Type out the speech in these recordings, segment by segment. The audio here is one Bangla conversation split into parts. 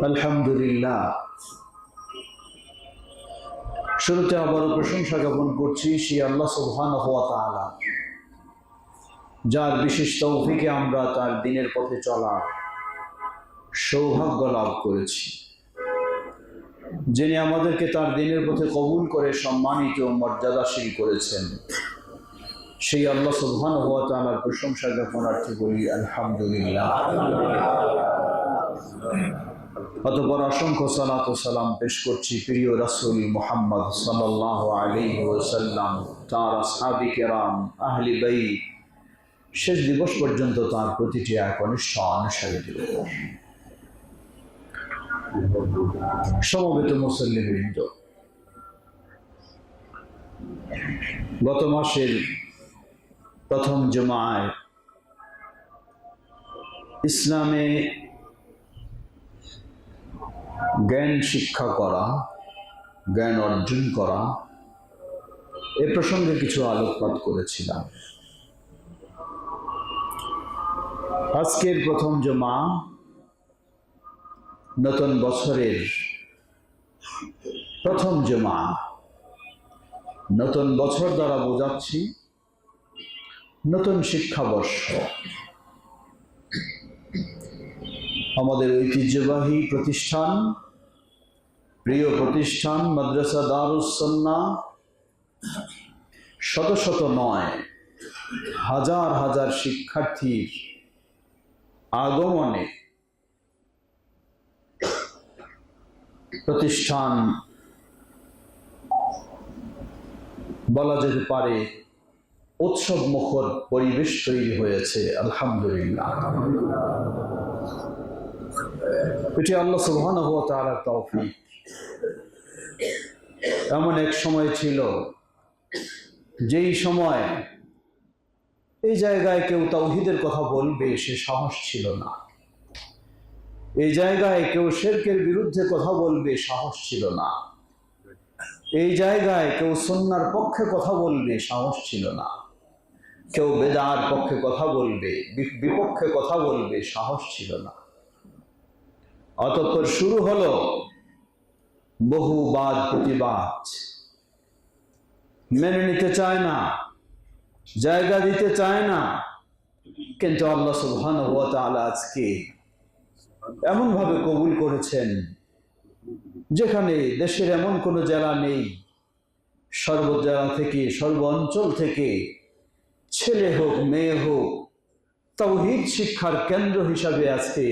আলহামদুলিল্লাহ, শুরুতে আবারও প্রশংসা জ্ঞাপন করছি সেই আল্লাহ সুবহানাহু ওয়া তাআলা, যার বিশেষ তৌফিকে আমরা তার দ্বীনের পথে চলার সৌভাগ্য লাভ করেছি, যিনি আমাদেরকে তার দ্বীনের পথে কবুল করে সম্মানিত ও মর্যাদাশীল করেছেন। সেই আল্লাহ সুবহানাহু ওয়া তাআলার প্রশংসা জ্ঞাপনার্থে বলি আলহামদুলিল্লাহ। অতঃপর অসংখ্য সালাত ও সালাম পেশ করছি প্রিয় রাসূল মুহাম্মদ সাল্লাল্লাহু আলাইহি ওয়াসাল্লাম, তার আসহাবী কেরাম, আহলে বাইত, শেষ দিবস পর্যন্ত তার প্রতিটি একনিষ্ঠ অনুসারীদের উপর। সমবেত মুসল্লিবৃন্দ, গত মাসের প্রথম জুমায় ইসলামে জ্ঞান শিক্ষা করা, জ্ঞান অর্জন করা, এ প্রসঙ্গে কিছু আলোকপাত করেছিলাম। আজকের প্রথম জুমা, নতুন বছরের প্রথম জুমা। নতুন বছর দ্বারা বোঝাচ্ছি নতুন শিক্ষাবর্ষ। আমাদের ঐতিহ্যবাহী প্রতিষ্ঠান, প্রিয় প্রতিষ্ঠান মাদ্রাসা দারুস সুন্নাহ শত শত নয়, হাজার হাজার শিক্ষার্থীর আগমনে প্রতিষ্ঠান বলা যেতে পারে উৎসব মুখর পরিবেশ তৈরি হয়েছে। আলহামদুলিল্লাহ, এটি আল্লাহ সুবহানাহু ওয়া তাআলার তৌফিক। এমন এক সময় ছিল, যেই সময় এই জায়গায় কেউ তাওহীদের কথা বলবে সে সাহস ছিল না, এই জায়গায় কেউ শিরকের বিরুদ্ধে কথা বলবে সাহস ছিল না, এই জায়গায় কেউ সুন্নাহর পক্ষে কথা বলবে সাহস ছিল না, কেউ বেদার পক্ষে কথা বলবে, বিপক্ষে কথা বলবে সাহস ছিল না। অতঃপর শুরু হলো বহু বাদ প্রতিবাদ। মেনে নিতে চায় না, জায়গা দিতে চায় না, কিন্তু আল্লাহ সুবহানাহু ওয়া তাআলা আজকে এমন ভাবে কবুল করেছেন, যেখানে দেশের এমন কোনো জেলা নেই, সর্ব জেলা থেকে, সর্ব অঞ্চল থেকে ছেলে হোক মেয়ে হোক, তাওহীদ শিক্ষার কেন্দ্র হিসাবে আজকে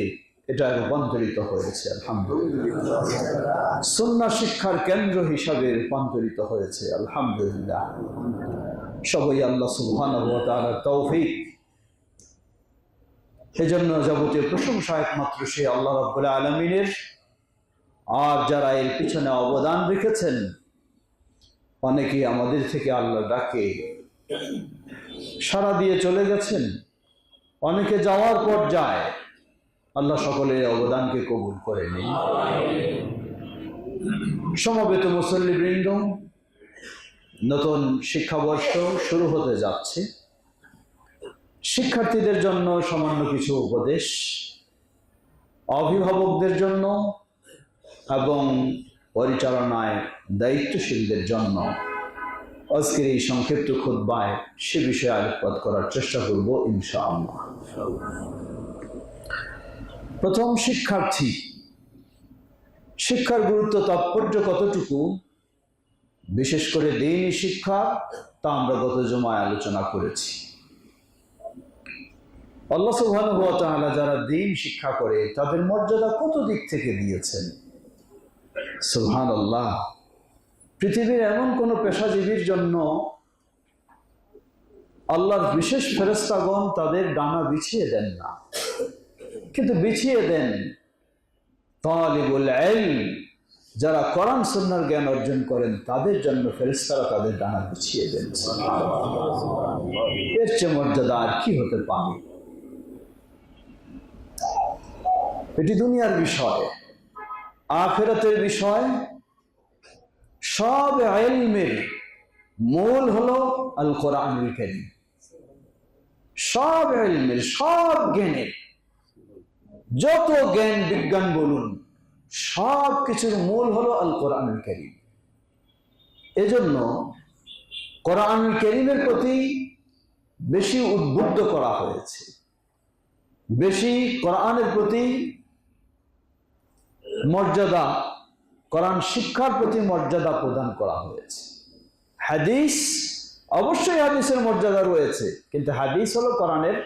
এটা রূপান্তরিত হয়েছে। আলহামদুলিল্লাহ, সুন্নাহ শিক্ষার কেন্দ্র হিসাবে রূপান্তরিত হয়েছে। আলহামদুলিল্লাহ, সবই আল্লাহ সুবহানাহু ওয়া তাআলার তৌফিক। এজন্য যাবতীয় প্রশংসা একমাত্র সেই আল্লাহ রাব্বুল আলামিনের। আর যারা এর পিছনে অবদান রেখেছেন, অনেকেই আমাদের থেকে আল্লাহ ডাকে সাড়া দিয়ে চলে গেছেন, অনেকে যাওয়ার পর যায়। আল্লাহ সকলের অবদানকে কবুল করে নিন। সমবেত মুসল্লিবৃন্দ, নতুন শিক্ষাবর্ষ শুরু হতে যাচ্ছে। শিক্ষার্থীদের জন্য সামান্য কিছু উপদেশ, অভিভাবকদের জন্য এবং পরিচালনায় দায়িত্বশীলদের জন্য আজকের এই সংক্ষিপ্ত খুতবায় সে বিষয়ে আলোকপাত করার চেষ্টা করব ইনশাআল্লাহ। প্রথম, শিক্ষার্থী। শিক্ষার গুরুত্ব তাৎপর্য কতটুকু, বিশেষ করে দ্বীনি শিক্ষা, তা আমরা গত জুমায় আলোচনা করেছি। আল্লাহ সুবহানাহু ওয়া তাআলা যারা দ্বীন শিক্ষা করে তাদের মর্যাদা কত দিক থেকে দিয়েছেন। সুবহানাল্লাহ, পৃথিবীর এমন কোন পেশাজীবীর জন্য আল্লাহর বিশেষ ফেরেশতাগণ তাদের ডানা বিছিয়ে দেন না, কিন্তু বিছিয়ে দেন তালিবুল ইলম, যারা কোরআন সুন্নাহর জ্ঞান অর্জন করেন তাদের জন্য ফেরেশতারা তাদের ডানা বিছিয়ে দেন। এর চেয়ে মর্যাদা আর কি হতে পারে? এটি দুনিয়ার বিষয়, আখিরাতের বিষয়। সব ইলমের মূল হলো আল কোরআনুল কারীম। সব ইলমের, সব জ্ঞানের যত জ্ঞান বিজ্ঞান বলুন, সব কিছুর মূল হলো আল কোরআনুল কারীম। এজন্য কোরআনুল কারীমের প্রতি বেশি উদ্বুদ্ধ করা হয়েছে, বেশি কোরআনের প্রতি মর্যাদা, কোরআন শিক্ষার প্রতি মর্যাদা প্রদান করা হয়েছে। হাদিস, অবশ্যই হাদিসের মর্যাদা রয়েছে, কিন্তু হাদিস হলো কোরআনের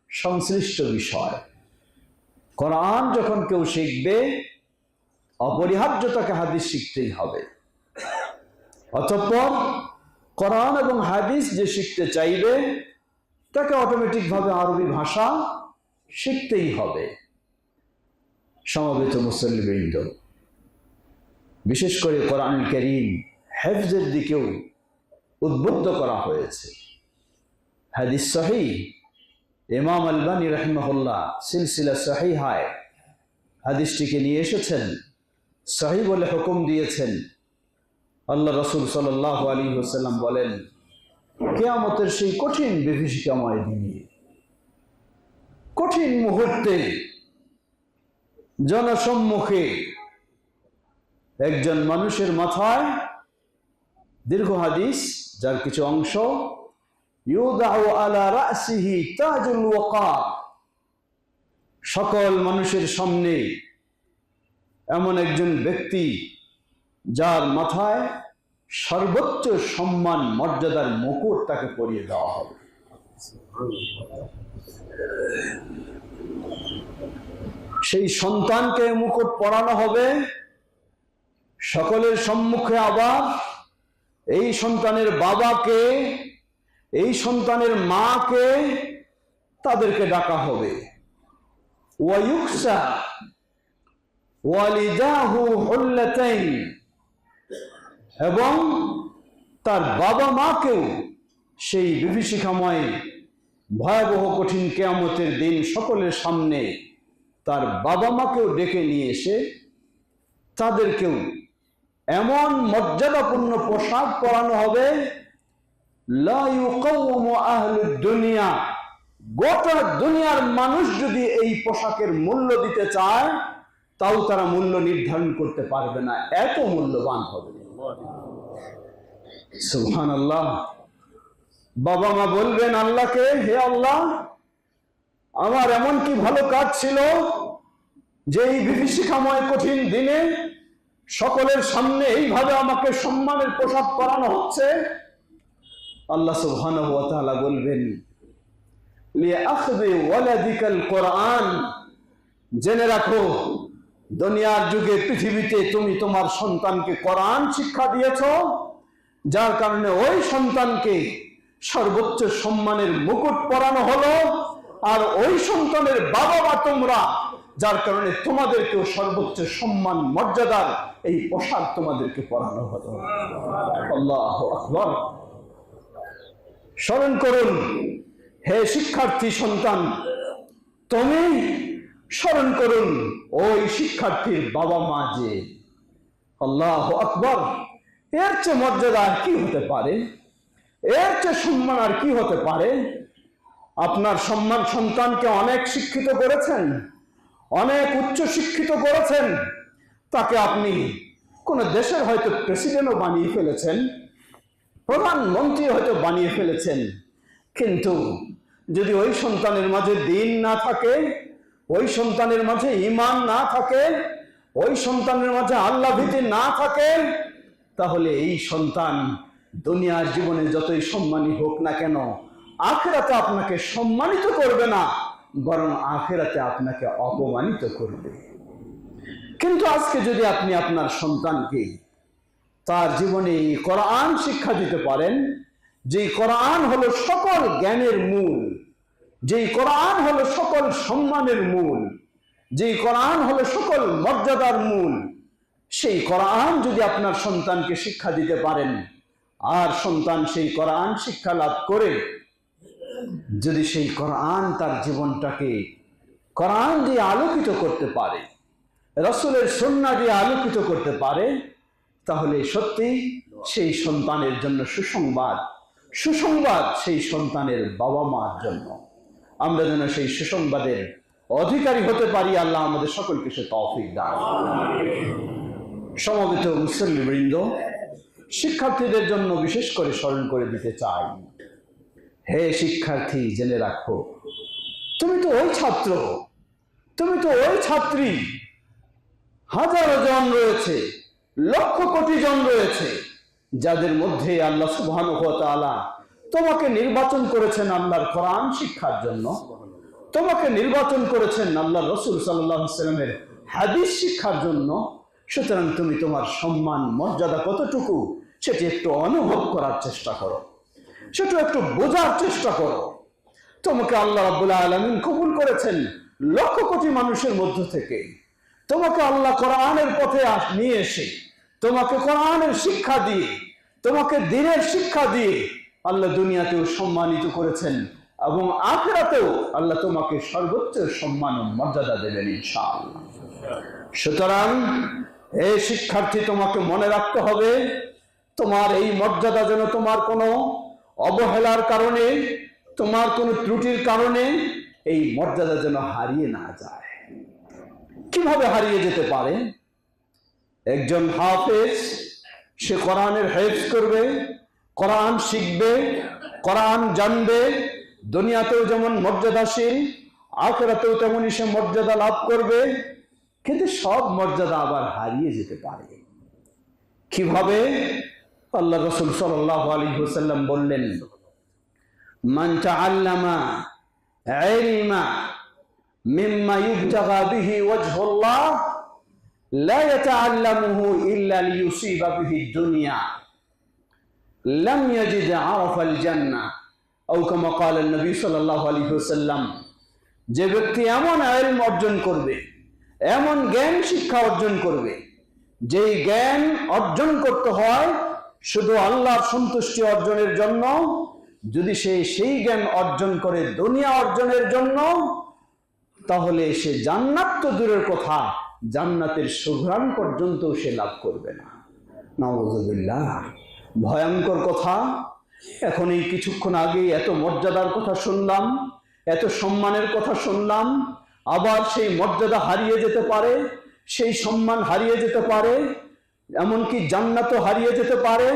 সংশ্লিষ্ট বিষয়। কোরআন যখন কেউ শিখবে, অপরিহার্য তাকে হাদিস শিখতেই হবে। অতঃপর কোরআন এবং হাদিস যে শিখতে চাইবে, তাকে অটোমেটিকভাবে আরবি ভাষা শিখতেই হবে। সমবেত মুসল্লিবৃন্দ, বিশেষ করে কোরআনুল কারীম হেফজের দিকেও উদ্বুদ্ধ করা হয়েছে। হাদিস সহিহ, ইমাম আলবানী রাহিমাহুল্লাহ সিলসিলা সহিহায় হাদিসটিকে নিয়ে এসেছেন, সহিহ বলে হুকুম দিয়েছেন। আল্লাহ রাসূল সাল্লাল্লাহু আলাইহি ওয়াসাল্লাম বলেন, কিয়ামতের সেই কঠিন বিভীষিকাময় দিনে, কঠিন মুহূর্তে, জনসম্মুখে একজন মানুষের মাথায়, দীর্ঘ হাদিস যার কিছু অংশ, ইউদাউ আলা রাসিহি তাজুল ওয়াকার, সকল মানুষের সামনে এমন একজন ব্যক্তি যার মাথায় সর্বোচ্চ সম্মান মর্যাদার মুকুট তাকে পরিয়ে দেওয়া হবে। সেই সন্তানকে মুকুট পরানো হবে সকলের সম্মুখে। আবার এই সন্তানের বাবাকে, এই সন্তানের মাকে, তাদেরকে ডাকা হবে। ওয়ায়ুকসা ওয়ালিদাহু হুল্লাতাইন, এবং তার বাবা মাকেও সেই বিভীষিকাময় ভয়াবহ কঠিন কিয়ামতের দিন সকলের সামনে তার বাবা মাকেও ডেকে নিয়ে এসে তাদেরকেও এমন মর্যাদাপূর্ণ পোশাক পরানো হবে, লা ইউকাওমু আহলুদ দুনিয়া, গোটা দুনিয়ার মানুষ যদি এই পোশাকের মূল্য দিতে চায়, তাও তারা মূল্য নির্ধারণ করতে পারবে না, এত মূল্যবান হবে। সুবহানাল্লাহ। বাবা মা বলবেন আল্লাহকে, হে আল্লাহ, আমার এমন কি ভালো কাজ ছিল যে এই বিভীষিকাময় কঠিন দিনে সকলের সামনে এইভাবে আমাকে সম্মানের পোশাক পরানো হচ্ছে? আল্লাহ সুবহানাহু ওয়া তাআলা বলবেন, লিআখযি ওয়ালাদিকাল কোরআন, জেনে রাখো দুনিয়ার যুগে পৃথিবীতে তুমি তোমার সন্তানকে কোরআন শিক্ষা দিয়েছো, যার কারণে ওই সন্তানকে সর্বোচ্চ সম্মানের মুকুট পরানো হলো, আর ওই সন্তানের বাবা মা তোমরা, যার কারণে তোমাদেরকেও সর্বোচ্চ সম্মান মর্যাদার এই পোশাক তোমাদেরকে পরানো হলো। আল্লাহু আকবার। স্মরণ করুন হে শিক্ষার্থী সন্তান, তুমি স্মরণ করুন ওই শিক্ষার্থীর বাবা মা যে। আল্লাহু আকবার। এর চেয়ে মর্যাদা আর কি হতে পারে? এর চেয়ে সম্মান আর কি হতে পারে? আপনার সম্মান সন্তানকে অনেক শিক্ষিত করেছেন, অনেক উচ্চ শিক্ষিত করেছেন, তাকে আপনি কোন দেশের হয়তো প্রেসিডেন্টও বানিয়ে ফেলেছেন, প্রধানমন্ত্রী হয়তো বানিয়ে ফেলেছেন, কিন্তু যদি ওই সন্তানের মাঝে দ্বীন না থাকে, ওই সন্তানের মাঝে ঈমান না থাকে, ওই সন্তানের মাঝে আল্লাহ ভীতি না থাকে, তাহলে এই সন্তান দুনিয়ার জীবনে যতই সম্মানী হোক না কেন, আখিরাতে আপনাকে সম্মানিত করবে না, বরং আখিরাতে আপনাকে অপমানিত করবে। কিন্তু আজকে যদি আপনি আপনার সন্তানকে তার জীবনে এই কোরআন শিক্ষা দিতে পারেন, যে কোরআন হলো সকল জ্ঞানের মূল, যেই কোরআন হলো সকল সম্মানের মূল, যেই কোরআন হলো সকল মর্যাদার মূল, সেই কোরআন যদি আপনার সন্তানকে শিক্ষা দিতে পারেন, আর সন্তান সেই কোরআন শিক্ষা লাভ করে যদি সেই কোরআন তার জীবনটাকে কোরআন দিয়ে আলোকিত করতে পারে, রাসূলের সুন্নাহ দিয়ে আলোকিত করতে পারে, তাহলে সত্যি সেই সন্তানের জন্য সুসংবাদ, সুসংবাদ সেই সন্তানের বাবা মার জন্য। আমরা যেন সেই সুসংবাদের অধিকারী হতে পারি। আল্লাহ আমাদের সকলকে সে তৌফিক দান করুন। সমবেত মুসল্লিবৃন্দ, শিক্ষার্থীদের জন্য বিশেষ করে স্মরণ করে দিতে চাই, হে শিক্ষার্থী, জেনে রাখো, তুমি তো ওই ছাত্র, তুমি তো ওই ছাত্রী। হাজারো জন রয়েছে, লক্ষ কোটি জন রয়েছে, যাদের মধ্যে আল্লাহ সুবহানাহু ওয়া তাআলা তোমাকে নির্বাচন করেছেন আল্লাহর কোরআন শিক্ষার জন্য, তোমাকে নির্বাচন করেছেন আল্লাহ রাসূল সাল্লাল্লাহু আলাইহি ওয়াসাল্লামের হাদিস শিক্ষার জন্য। সুতরাং তুমি তোমার সম্মান মর্যাদা কতটুকু সেটি একটু অনুভব করার চেষ্টা করো, সেটা একটু বোঝার চেষ্টা করো। তোমাকে আল্লাহ রাব্বুল আলামিন কবুল করেছেন লক্ষ কোটি মানুষের মধ্য থেকে। তোমাকে আল্লাহ কোরআনের পথে নিয়ে এসে, তোমাকে কোরআনের শিক্ষা দিয়ে, তোমাকে দ্বীনের শিক্ষা দিয়ে আল্লাহ দুনিয়াতেও সম্মানিত করেছেন এবং আখিরাতেও আল্লাহ তোমাকে সর্বোচ্চ সম্মান ও মর্যাদা দেবেন ইনশাআল্লাহ। সুতরাং এই শিক্ষার্থী, তোমাকে মনে রাখতে হবে, তোমার এই মর্যাদা যেন তোমার কোনো অবহেলার কারণে, তোমার কোনো ত্রুটির কারণে এই মর্যাদা যেন হারিয়ে না যায়। কিভাবে হারিয়ে যেতে পারে? একজন হাফেজ, সে কোরআনের হেফজ করবে, কোরআন শিখবে, কোরআন জানবে, দুনিয়াতেও যেমন মর্যাদাশীল, আখিরাতেও তেমনই সে মর্যাদা লাভ করবে। কিন্তু সব মর্যাদা আবার হারিয়ে যেতে পারে। কিভাবে? আল্লাহ রাসূল সাল্লাল্লাহু আলাইহি ওয়াসাল্লাম বললেন, মান তাআল্লামা ইলমা মিম্মা ইবতাগা বিহি ওয়াজহুল্লাহ লা ইয়াতাআল্লামুহু ইল্লা লিয়ুসিবা বিহি দুনিয়া লাম ইয়াজিদ আরাফাল জান্নাহ আও কামা ক্বালা নবী সাল্লাল্লাহু আলাইহি ওয়াসাল্লাম। যে ব্যক্তি এমন ইলম অর্জন করবে, এমন জ্ঞান শিক্ষা অর্জন করবে, যেই জ্ঞান অর্জন করতে হয় শুধু আল্লাহর সন্তুষ্টি অর্জনের জন্য, যদি সে সেই জ্ঞান অর্জন করে দুনিয়া অর্জনের জন্য, তাহলে সে জান্নাত তো দূরের কথা, জান্নাতের সুঘ্রাণ পর্যন্ত সে লাভ করবে না। নাউযুবিল্লাহ, ভয়ঙ্কর কথা। এখন এই কিছুক্ষণ আগে এত মর্যাদার কথা শুনলাম, এত সম্মানের কথা শুনলাম, আবার সেই মর্যাদা হারিয়ে যেতে পারে, সেই সম্মান হারিয়ে যেতে পারে, এমনকি জান্নাতও হারিয়ে যেতে পারে।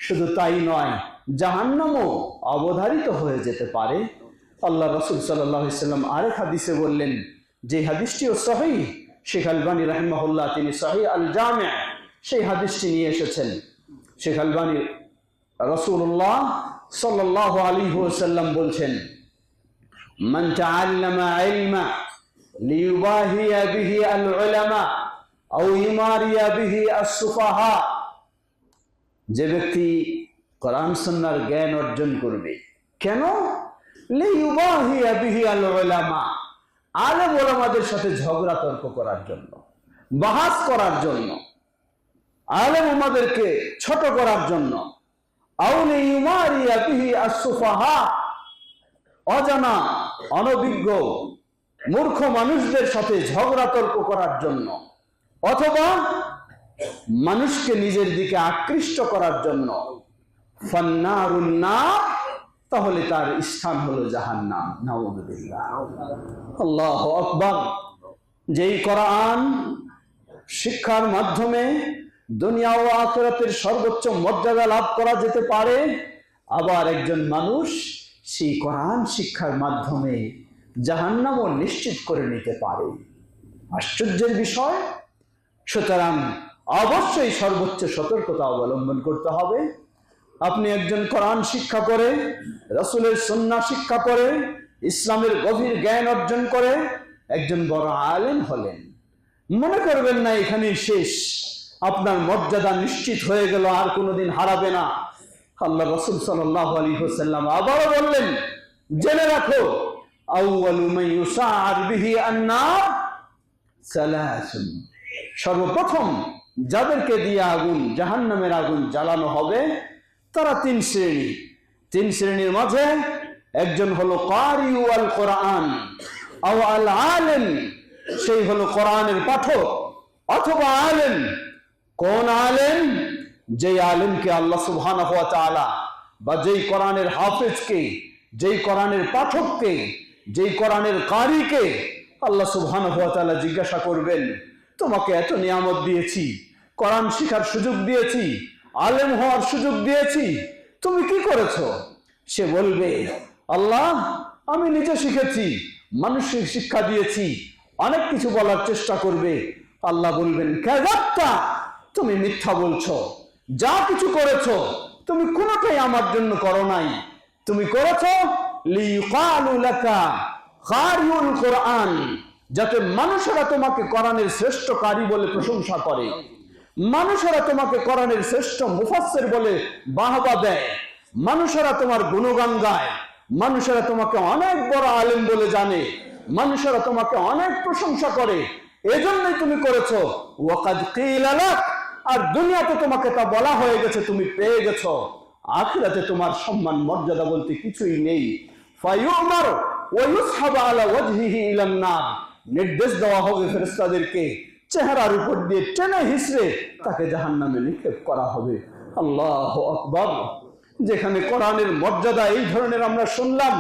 শুধু তাই নয়, জাহান্নামও অবধারিত হয়ে যেতে পারে। আল্লাহ রাসূল সাল্লাল্লাহু আলাইহি ওয়াসাল্লাম আরেক হাদিসে বললেন, যে হাদিসটিও সহিহ, শেখ আলবানী রাহিমাহুল্লাহ তিনি সহিহ আল জামি' সেই হাদিসটি নিয়ে এসেছেন। শেখ আলবানী রাসূলুল্লাহ সাল্লাল্লাহু আলাইহি ওয়াসাল্লাম বলছেন, মান তাআল্লামা ইলমা লিয়ুবাহিয়া বিহি আল উলামা আও ইমারিয়া বিহি আস-সুফাহা। যে ব্যক্তি কোরআন সুন্নাহর জ্ঞান অর্জন করবে, কেন? লিয়ুবাহিয়া বিহি আল উলামা, আলেম ওলামাদের সাথে ঝগড়া তর্ক করার জন্য, বাহাস করার জন্য, আলেম ওলামাদেরকে ছোট করার জন্য। আও লিয়ুমারিয়া বিহি আস-সুফাহা, অজানা অনভিজ্ঞ মূর্খ মানুষদের সাথে ঝগড়া তর্ক করার জন্য, অথবা মানুষকে নিজের দিকে আকৃষ্ট করার জন্য। ফান্নারুন নার, তাহলে তার স্থান হলো জাহান্নাম। নাউযুবিল্লাহ, আল্লাহু আকবার। যেই কোরআন শিক্ষার মাধ্যমে দুনিয়া ও আখিরাতের সর্বোচ্চ মর্যাদা লাভ করা যেতে পারে, আবার একজন মানুষ সেই কোরআন শিক্ষার মাধ্যমে জাহান্নামও নিশ্চিত করে নিতে পারে। আশ্চর্যের বিষয়। সুতরাং অবশ্যই সর্বোচ্চ সতর্কতা অবলম্বন করতে হবে। আপনি একজন কোরআন শিক্ষা করে, রাসূলের সুন্নাহ শিক্ষা করে, ইসলামের গভীর জ্ঞান অর্জন করে একজন বড় আলেম হলেন, মনে করবেন না এখানেই শেষ, আপনার মর্যাদা নিশ্চিত হয়ে গেল, আর কোনোদিন হারাবে না। আল্লাহ রাসূল সাল্লাল্লাহু আলাইহি ওয়াসাল্লাম আবারও বললেন, জেনে রাখো, আউয়ালু মান ইউসাআর বিহি আন-নার সালাসুন, সর্বপ্রথম যাদেরকে দিয়ে আগুন, জাহান্নামের আগুন জ্বালানো হবে তারা তিন শ্রেণী। তিন শ্রেণীর মাঝে একজন হলো কারিউ আল কোরআন আও আল আলেম, সেই হলো কোরআনের পাঠক, অথবা আলেম। কোন আলেম? যেই আলেমকে আল্লাহ সুবহানাহু ওয়া তাআলা, বা যেই কোরআনের হাফেজকে, যেই কোরআনের পাঠককে, যেই কোরআনের কারিকে আল্লাহ সুবহানাহু ওয়া তাআলা জিজ্ঞাসা করবেন, তোমাকে এত নিয়ামত দিয়েছি, কোরআন শিখার সুযোগ দিয়েছি, আলেম হওয়ার সুযোগ দিয়েছি, তুমি কি করেছো? সে বলবে, আল্লাহ আমি নিজে শিখেছি, মানুষকে শিক্ষা দিয়েছি, অনেক কিছু বলার চেষ্টা করবে। আল্লাহ বলবেন, কাযাবতা, তুমি মিথ্যা বলছো, যা কিছু করেছো তুমি কোনোটাই আমার জন্য করো নাই, তুমি করেছো লিয়ুকালু লাকা কারিউল কোরআন, যাতে মানুষেরা তোমাকে কোরআনের শ্রেষ্ঠ কারি বলে প্রশংসা করে, মানুষেরা তোমাকে কোরআনের শ্রেষ্ঠ মুফাসসির বলে বাহবা দেয়, মানুষেরা তোমার গুণগান গায়, মানুষেরা তোমাকে অনেক বড় আলেম বলে জানে, মানুষেরা তোমাকে অনেক প্রশংসা করে, এজন্যই তুমি করেছো। ওয়াকাদ কিলা লাক, আর দুনিয়াতে তোমাকে তা বলা হয়ে গেছে, তুমি পেয়ে গেছো। আখিরাতে তোমার সম্মান মর্যাদা বলতে কিছুই নেই। ফায়ুমার ওয়া ইউসহাবু আলা ওয়াজহিহি ইলান নার, নির্দেশ দেওয়া হবে ফেরেশতাদেরকে, চেহারার উপর দিয়ে টেনে হিসড়ে তাকে জাহান্নামে নিক্ষেপ করা হবে। আল্লাহু আকবার। যেখানে কোরআনের মর্যাদা এই ধরনের আমরা শুনলাম,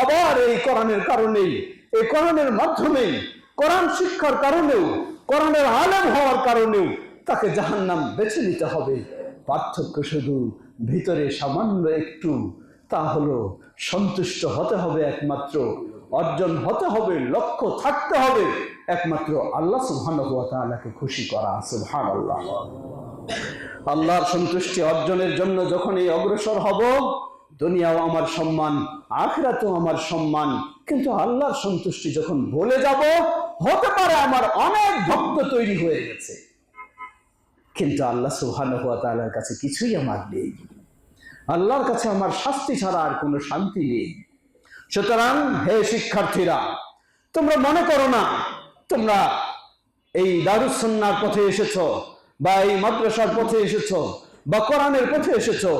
আবার এই কোরআনের কারণেই, এই কোরআনের মাধ্যমেই, কোরআন শিক্ষার কারণেও, কোরআনের আলেম হওয়ার কারণেও তাকে জাহান্নাম বেছে নিতে হবে। পার্থক্য শুধু ভিতরে সামান্য একটু, তা হলো সন্তুষ্ট হতে হবে একমাত্র, অর্জন হতে হবে, লক্ষ্য থাকতে হবে একমাত্র আল্লাহ সুবহানাহু ওয়া তাআলাকে খুশি করা। সুবহানাল্লাহ। আল্লাহর সন্তুষ্টি অর্জনের জন্য যখন এই অগ্রসর হব, দুনিয়াও আমার সম্মান, আখিরাতেও আমার সম্মান, কিন্তু আল্লাহর সন্তুষ্টি যখন ভুলে যাব, হতে পারে আমার অনেক ভক্ত তৈরি হয়ে গেছে, কিন্তু আল্লাহ সুবহানাহু ওয়া তাআলার কাছে কিছুই আমার নেই, আল্লাহর কাছে আমার শাস্তি ছাড়া আর কোনো শান্তি নেই। সুতরাং হে শিক্ষার্থীরা, তোমরা মনে করো না তোমরা এই দারুস সুন্নাহর পথে এসেছো, বা এই মাদ্রাসার পথে এসেছো, বা কোরআনের পথে এসেছো,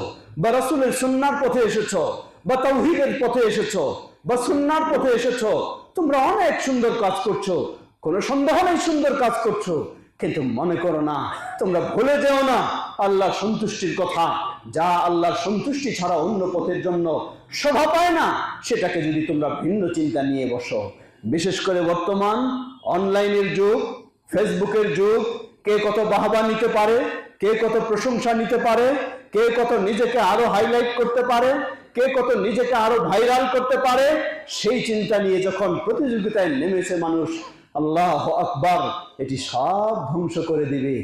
বা রাসূলের সুন্নাহর পথে এসেছো, বা তাওহীদের পথে এসেছো, বা সুন্নাহর পথে এসেছো, তোমরা অনেক সুন্দর কাজ করছো, কোনো সন্দেহ নেই সুন্দর কাজ করছো, কিন্তু মনে করো না, তোমরা ভুলে যেও না আল্লাহর সন্তুষ্টির কথা। যা আল্লাহর সন্তুষ্টি ছাড়া অন্য পথের জন্য শোভা পায় না, সেটাকে যদি তোমরা ভিন্ন চিন্তা নিয়ে বসো। বিশেষ করে বর্তমান অনলাইনের যুগ, ফেসবুকের যুগ, কে কত বাহবা নিতে পারে, কে কত প্রশংসা নিতে পারে, কে কত নিজেকে আরো হাইলাইট করতে পারে, কে কত নিজেকে আরো ভাইরাল করতে পারে, সেই চিন্তা নিয়ে যখন প্রতিযোগিতায় নেমেছে মানুষ, আল্লাহু আকবার, এটি সব ধ্বংস করে দিবে।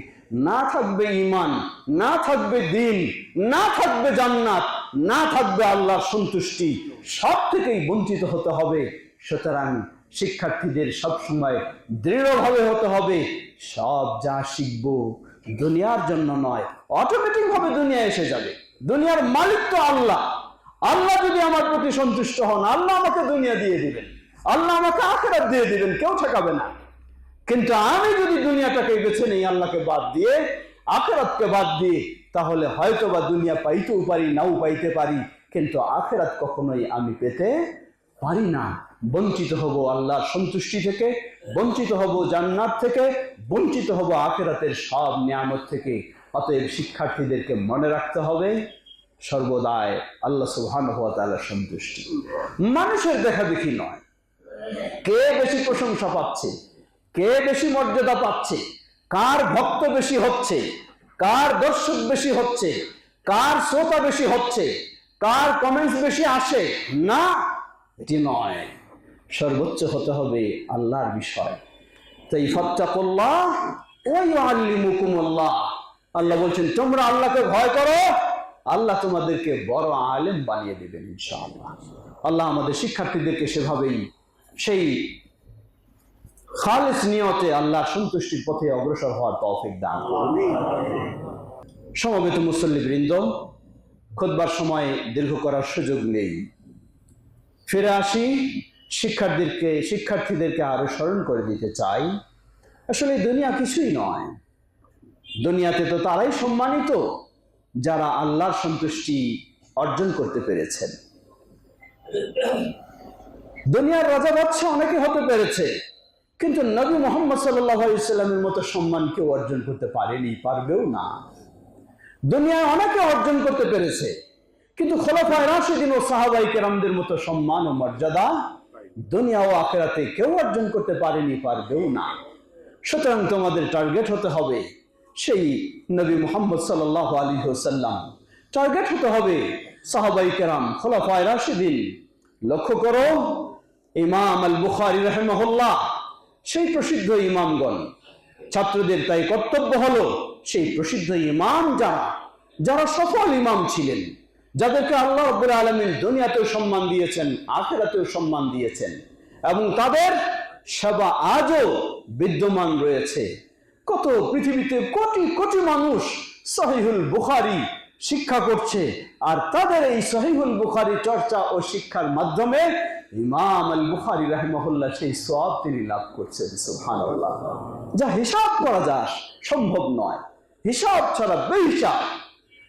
না থাকবে ঈমান, না থাকবে দ্বীন, না থাকবে জান্নাত, না থাকবে আল্লাহর সন্তুষ্টি, সব থেকেই বঞ্চিত হতে হবে। সুতরাং শিক্ষার্থীদের সবসময় দৃঢ়ভাবে হতে হবে, সব যা শিখবো দুনিয়ার জন্য নয়, অটোমেটিক ভাবে দুনিয়া এসে যাবে। দুনিয়ার মালিক তো আল্লাহ। আল্লাহ যদি আমার প্রতি সন্তুষ্ট হন, আল্লাহ আমাকে দুনিয়া দিয়ে দিবেন, আল্লাহ আমাকে আখিরাত দিয়ে দিবেন, কেউ ঠেকাবে না। কিন্তু আমি যদি দুনিয়াটাকে বেছে নেই আল্লাহকে বাদ দিয়ে, আখিরাতকে বাদ দিয়ে, তাহলে হয়তো বা দুনিয়া পাইতেও পারি, নাও পাইতে পারি, কিন্তু আখিরাত কখনোই আমি পেতে পারি না। বঞ্চিত হব আল্লাহর সন্তুষ্টি থেকে, বঞ্চিত হব জান্নাত থেকে, বঞ্চিত হব আখিরাতের সব নিয়ামত থেকে। অতএব শিক্ষার্থীদেরকে মনে রাখতে হবে সর্বদাই আল্লাহ সুবহানাহু ওয়া তাআলার সন্তুষ্টি, মানুষের দেখা দেখি নয়। কে বেশি প্রশংসা পাচ্ছে, কে বেশি মর্যাদা পাচ্ছে, কার ভক্ত বেশি হচ্ছে, কার দর্শক বেশি হচ্ছে, কার শ্রোতা বেশি হচ্ছে, কার কমেন্টস বেশি আসে, না, এটি নয়। সর্বোচ্চ হতে হবে আল্লাহর বিষয়। তাই ফাত্তাকুল্লাহ ওয়া ইউআল্লিমুকুমুল্লাহ, আল্লাহ বলছেন তোমরা আল্লাহকে ভয় করো, আল্লাহ তোমাদেরকে বড় আলেম বানিয়ে দেবেন ইনশাআল্লাহ। আল্লাহ আমাদের শিক্ষার্থীদেরকে সেভাবেই সেই খালিস নিয়তে আল্লাহর সন্তুষ্টির পথে অগ্রসর হওয়ার তৌফিক দান করুন। সমবেত মুসল্লিবৃন্দ, খুতবার সময় দীর্ঘ করার সুযোগ নেই, ফিরে আসি। শিক্ষার্থীদেরকে আরো স্মরণ করে দিতে চাই, আসলে দুনিয়া কিছুই নয়। দুনিয়াতে তো তারাই সম্মানিত যারা আল্লাহর সন্তুষ্টি অর্জন করতে পেরেছেন। দুনিয়ার রাজা বাদশা অনেকে হতে পেরেছে, কিন্তু নবী মুহাম্মদ সাল্লাল্লাহু আলাইহি ওয়াসাল্লামের মতো সম্মান কেউ অর্জন করতে পারেনি, পারবেও না। দুনিয়ায় অনেকে অর্জন করতে পেরেছে, কিন্তু খোলাফায়ে রাশিদিন ও সাহাবায়ে কেরামদের মতো সম্মান ও মর্যাদা দুনিয়া ও আখিরাতে কেউ অর্জন করতে পারেনি, পারবেও না। সুতরাং তোমাদের টার্গেট হতে হবে সেই নবী মুহাম্মদ সাল্লাল্লাহু আলাইহি ওয়াসাল্লাম, টার্গেট হতে হবে সাহাবায়ে কেরাম, খোলাফায়ে রাশিদিন। লক্ষ্য করো, ইমাম আল বুখারী রাহিমাহুল্লাহ, সেই প্রসিদ্ধ ইমামগণ, ছাত্রদের তাই কর্তব্য হলো সেই প্রসিদ্ধ ইমাম যারা সফল ইমাম ছিলেন, যাদেরকে আল্লাহ রাব্বুল আলামিন দুনিয়াতেও সম্মান দিয়েছেন, আখিরাতেও সম্মান দিয়েছেন, এবং তাদের সেবা আজও বিদ্যমান রয়েছে। কত পৃথিবীতে কোটি কোটি মানুষ সহিহুল বুখারী শিক্ষা করছে, আর তাদের এই সহিহুল বুখারী চর্চা ও শিক্ষার মাধ্যমে ইমাম আল বুখারী রাহিমাহুল্লাহ সেই সওয়াব তিনি লাভ করছেন। সুবহানাল্লাহ, যা হিসাব করা যা সম্ভব নয়, হিসাব ছাড়া বেহিসাব।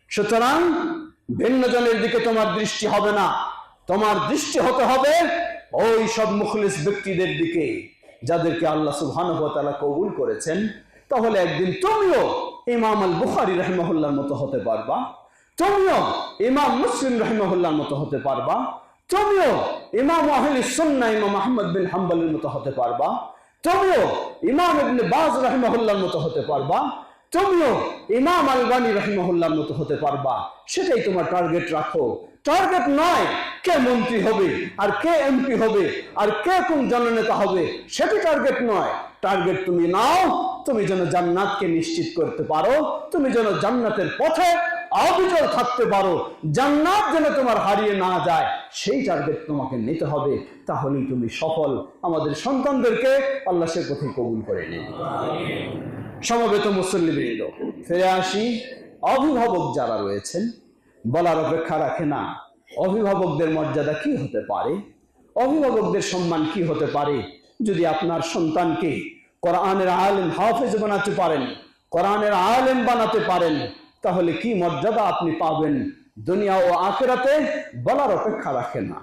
সুতরাং ভিন্ন জনের দিকে তোমার দৃষ্টি হবে না, তোমার দৃষ্টি হতে হবে ওই সব মুখলিস ব্যক্তিদের দিকে যাদেরকে আল্লাহ সুবহানাহু ওয়া তাআলা কবুল করেছেন। তাহলে একদিন তুমিও ইমাম আল বুখারী রাহিমাহুল্লাহর মতো হতে পারবা, তুমিও ইমাম মুসলিম রাহিমাহুল্লাহর মতো হতে পারবা, তুমিও ইমাম আহলে সুন্নাহ ইমাম আহমদ বিন হাম্বলের মতো হতে পারবা, তুমিও ইমাম ইবনে বাজ রাহিমাহুল্লাহর মতো হতে পারবা, তুমিও ইমাম আলবানী রাহিমাহুল্লাহর মতো হতে পারবা। সেটাই তোমার টার্গেট রাখো। টার্গেট নয় কে মন্ত্রী হবে আর কে এমপি হবে আর কে কোন জননেতা হবে, সেটি টার্গেট নয়। টার্গেট তুমি নাও, তুমি যেন জান্নাতকে নিশ্চিত করতে পারো, তুমি যেন জান্নাতের পথে অবিচল থাকতে পারো, জান্নাত যেন তোমার হারিয়ে না যায়, সেই টার্গেট তোমাকে নিতে হবে। তাহলেই তুমি সফল। আমাদের সন্তানদেরকে আল্লাহ সে পথে কবুল করে নিন। সমবেত মুসল্লিবৃন্দ, ফিরে আসি। অভিভাবক যারা রয়েছেন, বলার অপেক্ষা রাখে না অভিভাবকদের মর্যাদা কি হতে পারে, অভিভাবকদের সম্মান কি হতে পারে। যদি আপনার সন্তানকে কোরআনের আলেম হাফেজ বানাতে পারেন, কোরআনের আলেম বানাতে পারেন, তাহলে কি মর্যাদা আপনি পাবেন দুনিয়া ও আখিরাতে, বলার অপেক্ষা রাখে না।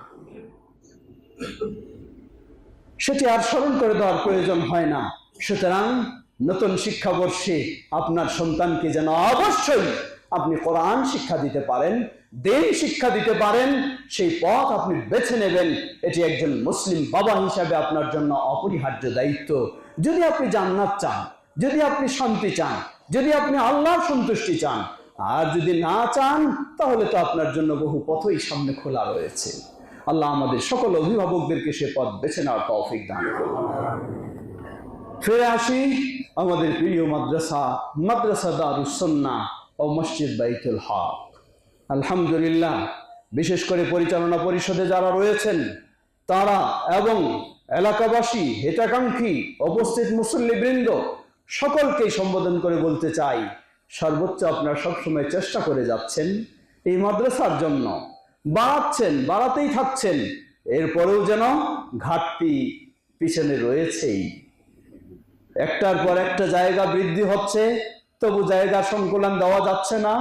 সেটি আর স্মরণ করে দেওয়ার প্রয়োজন হয় না। সুতরাং নতুন শিক্ষাবর্ষে আপনার সন্তানকে যেন অবশ্যই আপনি কোরআন শিক্ষা দিতে পারেন, দ্বীন শিক্ষা দিতে পারেন, সেই পথ আপনি বেছে নেবেন। এটি একজন মুসলিম বাবা হিসাবে আপনার জন্য অপরিহার্য দায়িত্ব। যদি আপনি জান্নাত চান, যদি আপনি শান্তি চান, যদি আপনি আল্লাহর সন্তুষ্টি চান, আর যদি না চান, তাহলে তো আপনার জন্য বহু পথই সামনে খোলা রয়েছে। আল্লাহ আমাদের সকল অভিভাবকদেরকে সে পথ বেছে নেওয়ার তৌফিক দান করুন। ফিরে আসি আমাদের প্রিয় মাদ্রাসা দারুস সুন্নাহ ও মসজিদ বাইতুল হক। আলহামদুলিল্লাহ, বিশেষ করে পরিচালনা পরিষদে যারা রয়েছেন তারা এবং এলাকাবাসী, হিতাকাঙ্ক্ষী, উপস্থিত মুসল্লিবৃন্দ সকলকেই সম্বোধন করে বলতে চাই, সর্বোচ্চ আপনারা সবসময় চেষ্টা করে যাচ্ছেন এই মাদ্রাসার জন্য, বাড়াচ্ছেন, বাড়াতেই থাকছেন। এরপরেও যেন ঘাটতি পিছনে রয়েছেই। একটার পর একটা জায়গা বৃদ্ধি হচ্ছে, তবু জায়গা সংকুলন দেওয়া যাচ্ছে না।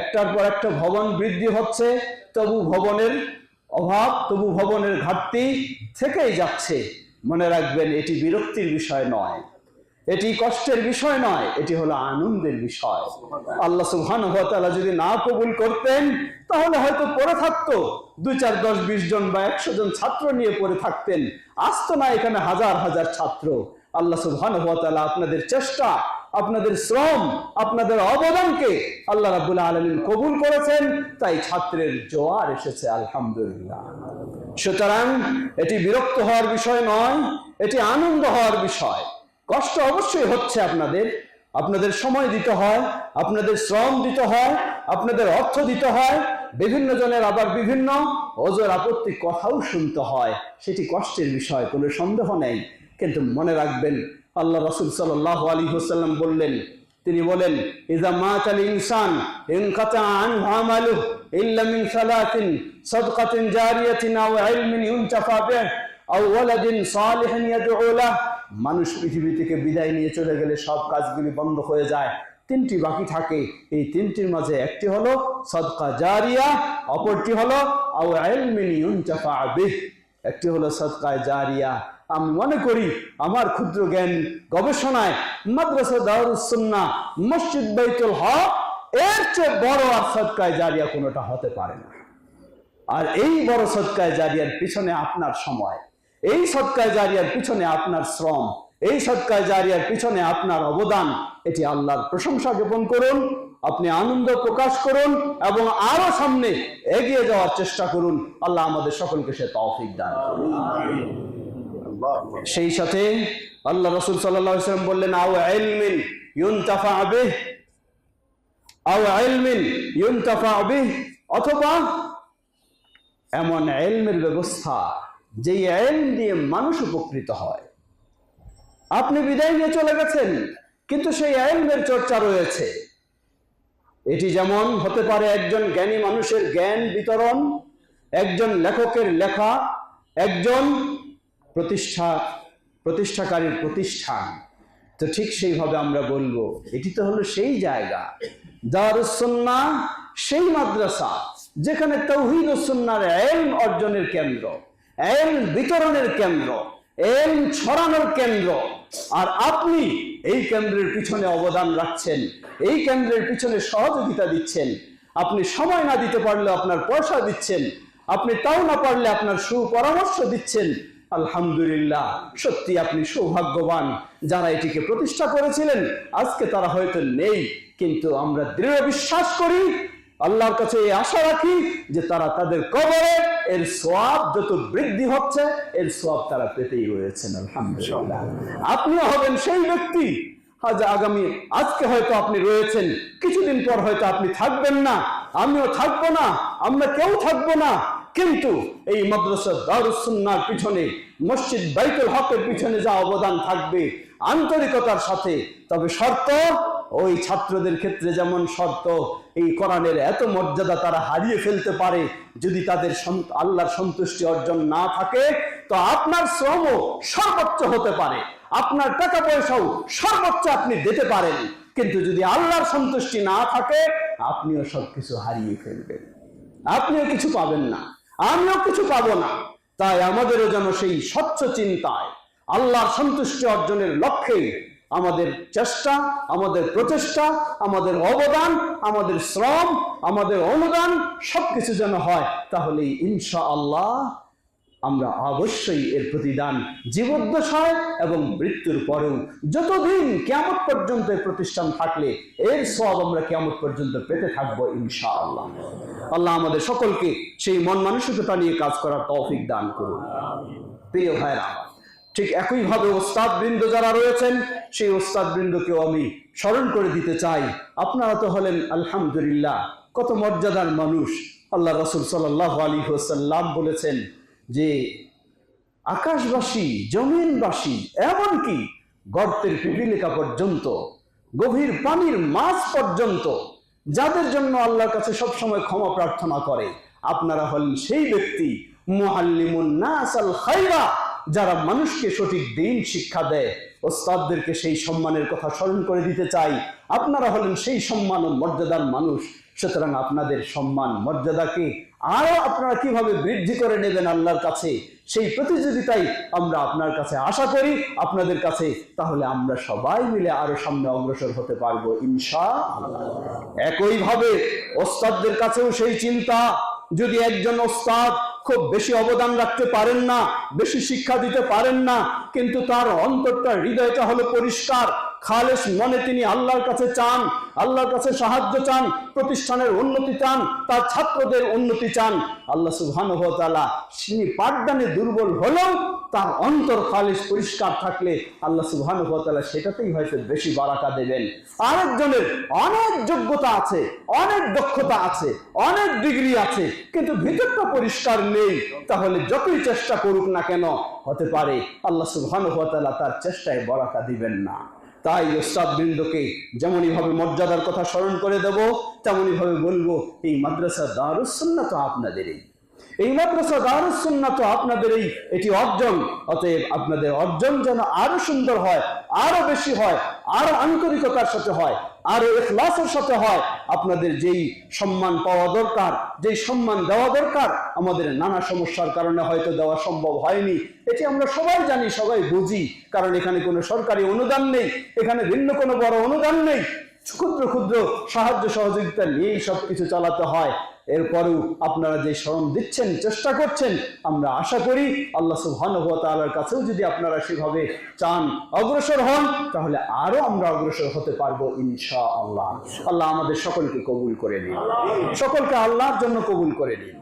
একটার পর একটা ভবন বৃদ্ধি হচ্ছে, তবু ভবনের অভাব, তবু ভবনের ঘাটতি থেকেই যাচ্ছে। মনে রাখবেন, এটি বিরক্তির বিষয় নয়, এটি কষ্টের বিষয় নয়, এটি হলো আনন্দের বিষয়। আল্লাহ সুবহানাহু ওয়া তাআলা যদি না কবুল করতেন, তাহলে হয়তো পড়ে থাকতো 2, 4, 10, 20 জন বা 100 জন ছাত্র নিয়ে পড়ে থাকতেন, আসতো না এখানে হাজার হাজার ছাত্র। আল্লাহ সুবহানাহু ওয়া তাআলা আপনাদের চেষ্টা, আপনাদের শ্রম, আপনাদের অবদানকে আল্লাহ রাব্বুল আলামিন কবুল করেছেন, তাই ছাত্রের জোয়ার এসেছে, আলহামদুলিল্লাহ। সুতরাং এটি বিরক্ত হওয়ার বিষয় নয়, এটি আনন্দ হওয়ার বিষয়। কষ্ট অবশ্যই হচ্ছে, আপনাদের সময় দিতে হয়, আপনাদের শ্রম দিতে হয়, আপনাদের অর্থ দিতে হয়, বিভিন্ন জনের আবার বিভিন্ন ওজর আপত্তি কথাও শুনতে হয়, সেটি কষ্টের বিষয়, কোনো সন্দেহ নেই। কিন্তু মনে রাখবেন, আল্লাহ রাসূল সাল্লাল্লাহু আলাইহি ওয়াসাল্লাম বললেন, তিনি বলেন, ইযা মাতাল ইনসান ইনকাতা আনহু আমালুহু ইল্লা মিন সালাতিন সাদকাতিন জারিয়াতিন আও ইলমিন ইউনতাফা বিহি আও ওয়ালাদিন সালিহিন ইয়াদউ লাহু। মানুষ পৃথিবী থেকে বিদায় নিয়ে চলে গেলে সব কাজগুলি বন্ধ হয়ে যায়, 3টি বাকি থাকে। এই 3টির মাঝে একটি হলো সাদকা জারিয়া, অপরটি হলো আও ইলমিন ইউনতাফা বিহি, একটি হলো সাদকা জারিয়া। আমি মনে করি আমার ক্ষুদ্র জ্ঞান গবেষণায় মাদ্রাসা দারুস সুন্নাহ মসজিদ বাইতুল হক এর চেয়ে বড় আর সাদকায়ে জারিয়া কোনোটা হতে পারে না। আর এই বড় সাদকায়ে জারিয়ার পিছনে আপনার সময়, এই সদকায়ে জারিয়ার পিছনে আপনার শ্রম, এই সদকায়ে জারিয়ার পিছনে আপনার অবদান, এটি আল্লাহর প্রশংসা জ্ঞাপন করুন, আপনি আনন্দ প্রকাশ করুন এবং আরো সামনে এগিয়ে যাওয়ার চেষ্টা করুন। আল্লাহ আমাদের সকলকে সে তৌফিক দান করুন। সেই সাথে আল্লাহ রাসূল সাল্লাল্লাহু আলাইহি ওয়াসাল্লাম বললেন, আও ইলমিন ইউনতাফা বিহি, আও ইলমিন ইউনতাফা বিহি, অথবা এমন ইলমের ব্যবস্থা যে ইলম দিয়ে মানুষ উপকৃত হয়। আপনি বিদায় নিয়ে চলে গেছেন, কিন্তু সেই ইলমের চর্চা রয়েছে। এটি যেমন হতে পারে একজন জ্ঞানী মানুষের জ্ঞান বিতরণ, একজন লেখকের লেখা, একজন প্রতিষ্ঠাকারীর প্রতিষ্ঠান। তো ঠিক সেইভাবে আমরা বলবো এটি তো হলো সেই জায়গা, দারুস সুন্নাহ, সেই মাদ্রাসা যেখানে তাওহীদ ও সুন্নাহর ইলম অর্জনের কেন্দ্র, ইলম বিতরণের কেন্দ্র, ইলম ছড়ানোর কেন্দ্র। আর আপনি এই কেন্দ্রের পিছনে অবদান রাখছেন, এই কেন্দ্রের পিছনে সহযোগিতা দিচ্ছেন। আপনি সময় না দিতে পারলে আপনার পয়সা দিচ্ছেন, আপনি তাও না পারলে আপনার সুপরামর্শ দিচ্ছেন। আলহামদুলিল্লাহ, সত্যি আপনি সৌভাগ্যবান। যারা এটিকে প্রতিষ্ঠা করেছিলেন আজকে তারা হয়তো নেই, কিন্তু আমরা দৃঢ় বিশ্বাস করি, আল্লাহর কাছে এই আশা রাখি যে তারা তাদের কবরে এর সওয়াব যত বৃদ্ধি হচ্ছে, এর সওয়াব তারা পেতেই রয়েছেন। আলহামদুলিল্লাহ, আপনিও হবেন সেই ব্যক্তি। আগামী আজকে হয়তো আপনি রয়েছেন, কিছুদিন পর হয়তো আপনি থাকবেন না, আমিও থাকবো না, আমরা কেউ থাকবো না, কিন্তু এই মাদ্রাসা দারুস সুন্নাহর পিছনে, মসজিদ বাইতুল হকের পিছনে যা অবদান থাকবে আন্তরিকতার সাথে, তবে শর্ত ওই ছাত্রদের ক্ষেত্রে যেমন শর্ত, এই কোরআনের এত মর্যাদা তারা হারিয়ে ফেলতে পারে যদি তাদের আল্লাহর সন্তুষ্টি অর্জন না থাকে। তো আপনার শ্রমও সর্বোচ্চ হতে পারে, আপনার টাকা পয়সাও সর্বোচ্চ আপনি দিতে পারেন, কিন্তু যদি আল্লাহর সন্তুষ্টি না থাকে আপনিও সবকিছু হারিয়ে ফেলবেন, আপনিও কিছু পাবেন না, আমিও কিছু পাবো না। তাই আমাদেরও যেন সেই স্বচ্ছ চিন্তায় আল্লাহর সন্তুষ্টি অর্জনের লক্ষ্যে আমাদের চেষ্টা, আমাদের প্রচেষ্টা, আমাদের অবদান, আমাদের শ্রম, আমাদের অনুদান সবকিছু যেন হয়। তাহলেই ইনশাআল্লাহ আমরা অবশ্যই এর প্রতিদান জীবদ্দশায় এবং মৃত্যুর পরেও, যতদিন কিয়ামত পর্যন্ত প্রতিষ্ঠান থাকলে এর সওয়াব আমরা কিয়ামত পর্যন্ত পেতে থাকবো ইনশাআল্লাহ। আল্লাহ আমাদের সকলকে সেই মন মানসিকতা নিয়ে কাজ করার তৌফিক দান করুন। প্রিয় ভাইরা, ঠিক একইভাবে ওস্তাদ বৃন্দ যারা রয়েছেন, সেই ওস্তাদ বৃন্দকেও আমি স্মরণ করে দিতে চাই। আপনারা তো হলেন আলহামদুলিল্লাহ কত মর্যাদার মানুষ। আল্লাহ রাসূল সাল্লাল্লাহু আলাইহি ওয়াসাল্লাম বলেছেন যে আকাশবাসী, জমিনবাসী, এমনকি গর্তের পিপিলিকা পর্যন্ত, গভীর পানির মাছ পর্যন্ত যাদের জন্য আল্লাহর কাছে সবসময় ক্ষমা প্রার্থনা করে, আপনারা হলেন সেই ব্যক্তি মুআল্লিমুন নাস আল খায়রা, যারা মানুষকে সঠিক দ্বীন শিক্ষা দেয়। ওস্তাদদেরকে সেই সম্মানের কথা স্মরণ করে দিতে চাই। আপনারা হলেন সেই সম্মান ও মর্যাদার মানুষ। সুতরাং আপনাদের সম্মান মর্যাদাকে আরো আপনারা কিভাবে বৃদ্ধি করে নেবেন আল্লাহর কাছে, সেই প্রতিযোগিতাই আমরা আপনার কাছে আশা করি, আপনাদের কাছে। তাহলে আমরা সবাই মিলে আরো সামনে অগ্রসর হতে পারবো ইনশাআল্লাহ। একইভাবে ওস্তাদদের কাছেও সেই চিন্তা, যদি একজন ওস্তাদ খুব বেশি অবদান রাখতে পারেন না, বেশি শিক্ষা দিতে পারেন না, কিন্তু তার অন্তরটা, হৃদয়টা হলো পরিষ্কার, খালেস মনে তিনি আল্লাহর কাছে চান, আল্লাহর কাছে সাহায্য চান, প্রতিষ্ঠানের উন্নতি চান, তার ছাত্রদের উন্নতি চান, আল্লাহ সুবহানাহু ওয়া তাআলা তিনি পাঠদানে দুর্বল হলেও তার অন্তর খালেস পরিষ্কার থাকলে আল্লাহ সুবহানাহু ওয়া তাআলা সেটাতেই হয়তো বেশি বারাকা দেবেন। আরেকজনের অনেক যোগ্যতা আছে, অনেক দক্ষতা আছে, অনেক ডিগ্রি আছে, কিন্তু ভিতরটা পরিষ্কার নেই, তাহলে যতই চেষ্টা করুক না কেন হতে পারে আল্লাহ সুবহানাহু ওয়া তাআলা তার চেষ্টায় বারাকা দিবেন না। তাই ওস্তাদ বৃন্দকে যেমনই ভাবে মর্যাদার কথা স্মরণ করে দেব, তেমনি ভাবে বলবো এই মাদ্রাসা দারুস সুন্নাহ তো আপনাদেরই, এই মাদ্রাসা দারুস সুন্নাহ তো আপনাদেরই, এটি অর্জন। অতএব আপনাদের অর্জন যেন আরো সুন্দর হয়, আরো বেশি হয়, আরো আন্তরিকতার সাথে হয়, আরো ইখলাসের সাথে হয়। আপনাদের যেই সম্মান পাওয়া দরকার, যেই সম্মান দেওয়া দরকার, আমাদের নানা সমস্যার কারণে হয়তো দেওয়া সম্ভব হয়নি, এটি আমরা সবাই জানি, সবাই বুঝি, কারণ এখানে কোনো সরকারি অনুদান নেই, এখানে ভিন্ন কোনো বড় অনুদান নেই, ক্ষুদ্র ক্ষুদ্র সাহায্য সহযোগিতা নিয়েই সবকিছু চালাতে হয়। এরপরেও আপনারা যে শ্রম দিচ্ছেন, চেষ্টা করছেন, আমরা আশা করি আল্লাহ সুবহানাহু ওয়া তাআলার কাছেও যদি আপনারা সেভাবে চান, অগ্রসর হন, তাহলে আরো আমরা অগ্রসর হতে পারবো ইনশাআল্লাহ। আল্লাহ আমাদের সকলকে কবুল করে নিন, সকলকে আল্লাহর জন্য কবুল করে নিন।